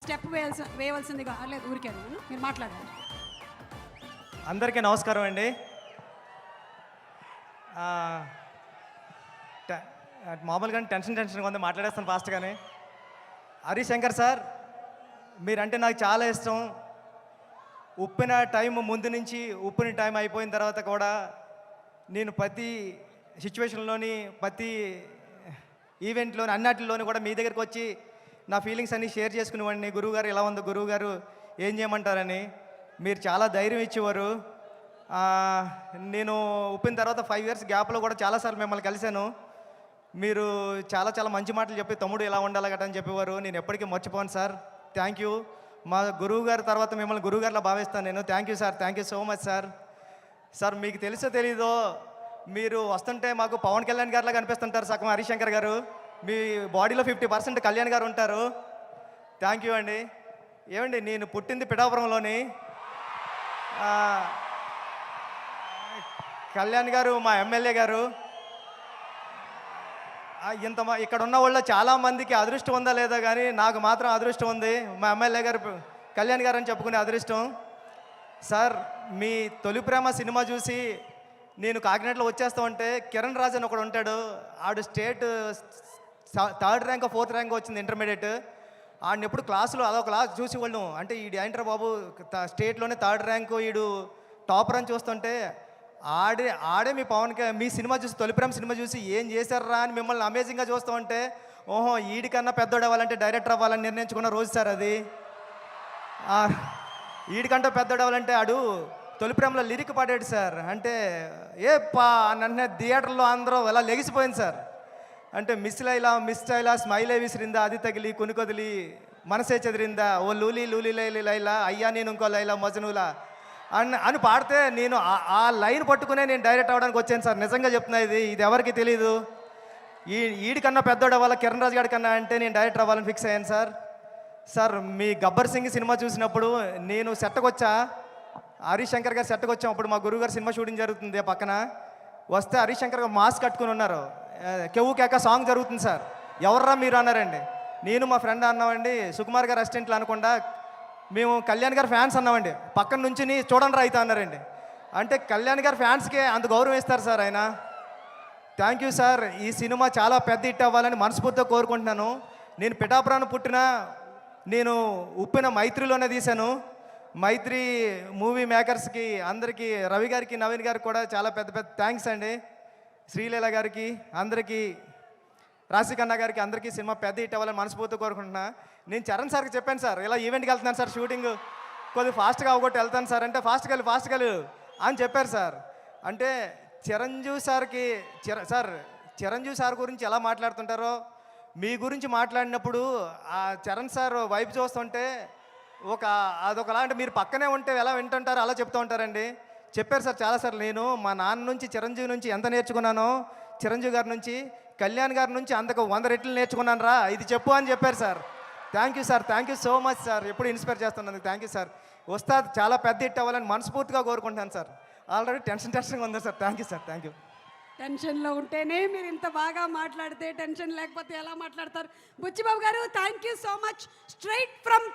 Step వేయవలసిందిగా లేదు ఊరికే మీరు మాట్లాడాలి. అందరికీ నమస్కారం అండి. మామూలుగా టెన్షన్గా ఉంది, మాట్లాడేస్తాను ఫాస్ట్గానే. హరిశంకర్ సార్, మీరంటే నాకు చాలా ఇష్టం. ఉప్పిన టైం ముందు నుంచి ఉప్పిన టైం అయిపోయిన తర్వాత కూడా నేను ప్రతి సిచ్యువేషన్లోని ప్రతి ఈవెంట్లోని అన్నిటిలోని కూడా మీ దగ్గరికి వచ్చి నా ఫీలింగ్స్ అన్నీ షేర్ చేసుకునేవాడిని. గురువుగారు ఎలా ఉందో, గురువుగారు ఏం చేయమంటారని మీరు చాలా ధైర్యం ఇచ్చేవారు. నేను ఉప్పిన తర్వాత 5 years గ్యాప్లో కూడా చాలాసార్లు మిమ్మల్ని కలిశాను. మీరు చాలా చాలా మంచి మాటలు చెప్పి తమ్ముడు ఎలా ఉండాలి గట్రా అని చెప్పేవారు. నేను ఎప్పటికీ మర్చిపోను సార్. Thank you. మా గురువు గారి తర్వాత మిమ్మల్ని గురువుగారిలా భావిస్తాను నేను. Thank you sir, thank you so much sir. Sir మీకు తెలుసో తెలీదో, మీరు వస్తుంటే మాకు పవన్ కళ్యాణ్ గారిలా కనిపిస్తుంటారు సగం హరిశంకర్ గారు. మీ బాడీలో 50% కళ్యాణ్ గారు ఉంటారు. థ్యాంక్ యూ అండి. ఏమండి, నేను పుట్టింది పిఠాపురంలోని. కళ్యాణ్ గారు మా ఎమ్మెల్యే గారు. ఇక్కడ ఉన్న వాళ్ళు చాలామందికి అదృష్టం ఉందా లేదా కానీ నాకు మాత్రం అదృష్టం ఉంది. మా ఎమ్మెల్యే గారు కళ్యాణ్ గారు అని చెప్పుకునే అదృష్టం. సార్, మీ తొలి ప్రేమ సినిమా చూసి నేను కాకినాడలో వచ్చేస్తా ఉంటే కిరణ్ రాజ్ అని ఒకడు ఉంటాడు. ఆడు state 3rd rank 4th rank వచ్చింది ఇంటర్మీడియట్. ఆడిని ఎప్పుడు క్లాసులో అదొక క్లాస్ చూసి వాళ్ళు అంటే ఈడు ఏంట్రా బాబు స్టేట్లోనే 3rd ర్యాంకు ఈడు టాపర్ అని చూస్తుంటే ఆడే మీ సినిమా చూసి తొలి ప్రేమ సినిమా చూసి ఏం చేశారా అని మిమ్మల్ని అమేజింగ్గా చూస్తూ ఉంటే ఓహో ఈడికన్నా పెద్దోడు అవ్వాలంటే డైరెక్టర్ అవ్వాలని నిర్ణయించుకున్న రోజు సార్ అది. ఈడికంటే పెద్దోడు అవ్వాలంటే ఆడు తొలి ప్రేమలో లిరిక్ పాడాడు సార్. అంటే నన్ను థియేటర్లో అందరూ అలా లెగిసిపోయింది సార్. అంటే మిస్ లైలా స్మైలే విసిరిందా, అది తగిలి కొనుకొదిలి మనసే చెదిరిందా, ఓ లూలి లూలి లైలి లైలా అయ్యా నేను ఇంకో లైలా మజనులా అని పాడితే నేను ఆ లైన్ పట్టుకునే నేను డైరెక్ట్ అవ్వడానికి వచ్చాను సార్. నిజంగా చెప్తున్నా, ఇది ఎవరికి తెలీదు. ఈడికన్నా పెద్దోడు అవ్వాలి కిరణ్ రాజ్ గారి కన్నా అంటే నేను డైరెక్టర్ అవ్వాలని ఫిక్స్ అయ్యాను సార్. సార్, మీ గబ్బర్ సింగ్ సినిమా చూసినప్పుడు నేను సెట్కి వచ్చా, హరిశంకర్ గారు సెట్కి వచ్చాం. అప్పుడు మా గురువు గారు సినిమా షూటింగ్ జరుగుతుంది పక్కన. వస్తే హరిశంకర్ గారు మాస్క్ కట్టుకుని ఉన్నారు. కెవ్వు కేక సాంగ్ జరుగుతుంది సార్. ఎవర్రా మీరు అన్నారండి. నేను మా ఫ్రెండ్ అన్నామండి, సుకుమార్ గారు అసిస్టెంట్లు అనకుండా మేము కళ్యాణ్ గారి ఫ్యాన్స్ అన్నామండి. పక్కన నుంచి చూడండి రా అయితే అన్నారండి. అంటే కళ్యాణ్ గారి ఫ్యాన్స్కే అంత గౌరవం ఇస్తారు సార్ ఆయన. Thank you sir. ఈ సినిమా చాలా పెద్ద హిట్ అవ్వాలని మనస్ఫూర్తిగా కోరుకుంటున్నాను. నేను పిఠాపురాన్ని పుట్టిన నేను ఉప్పిన మైత్రిలోనే తీశాను. మైత్రి మూవీ మేకర్స్కి అందరికీ, రవి గారికి నవీన్ గారికి కూడా చాలా పెద్ద పెద్ద థ్యాంక్స్ అండి. శ్రీలీల గారికి, అందరికీ, రాశికన్నా గారికి, అందరికీ సినిమా పెద్ద హిట్ అవ్వాలని మనస్ఫూర్తిగా కోరుకుంటున్నా. నేను చరణ్ సార్కి చెప్పాను సార్, ఇలా ఈవెంట్కి వెళ్తున్నాను సార్, షూటింగ్ కొద్దిగా ఫాస్ట్గా అవ్వగొట్టి వెళ్తాను సార్ అంటే ఫాస్ట్గా అని చెప్పారు సార్. అంటే చిరంజీవి సార్ గురించి ఎలా మాట్లాడుతుంటారో మీ గురించి మాట్లాడినప్పుడు ఆ చరణ్ సార్ వైపు చూస్తుంటే అదొకలా అంటే మీరు పక్కనే ఉంటే ఎలా వింటుంటారో అలా చెప్తూ ఉంటారండి. చెప్పారు సార్ చాలాసార్లు. నేను మా నాన్న నుంచి చిరంజీవి నుంచి ఎంత నేర్చుకున్నానో, చిరంజీవి గారి నుంచి కళ్యాణ్ గారి నుంచి అంతకు 100 రెట్లు నేర్చుకున్నాను రా, ఇది చెప్పు అని చెప్పారు sir. Thank you sir, thank you so much sir. ఎప్పుడు ఇన్స్పైర్ చేస్తున్నందుకు థ్యాంక్ యూ సార్. వస్తాది చాలా పెద్ద హిట్ అవ్వాలని మనస్ఫూర్తిగా కోరుకుంటాను సార్. ఆల్రెడీ టెన్షన్గా ఉంది sir. Thank you sir, thank you. టెన్షన్లో ఉంటేనే మీరు ఇంత బాగా మాట్లాడితే, టెన్షన్ లేకపోతే ఎలా మాట్లాడతారు? బుచ్చిబాబు గారు, thank you so much. Straight from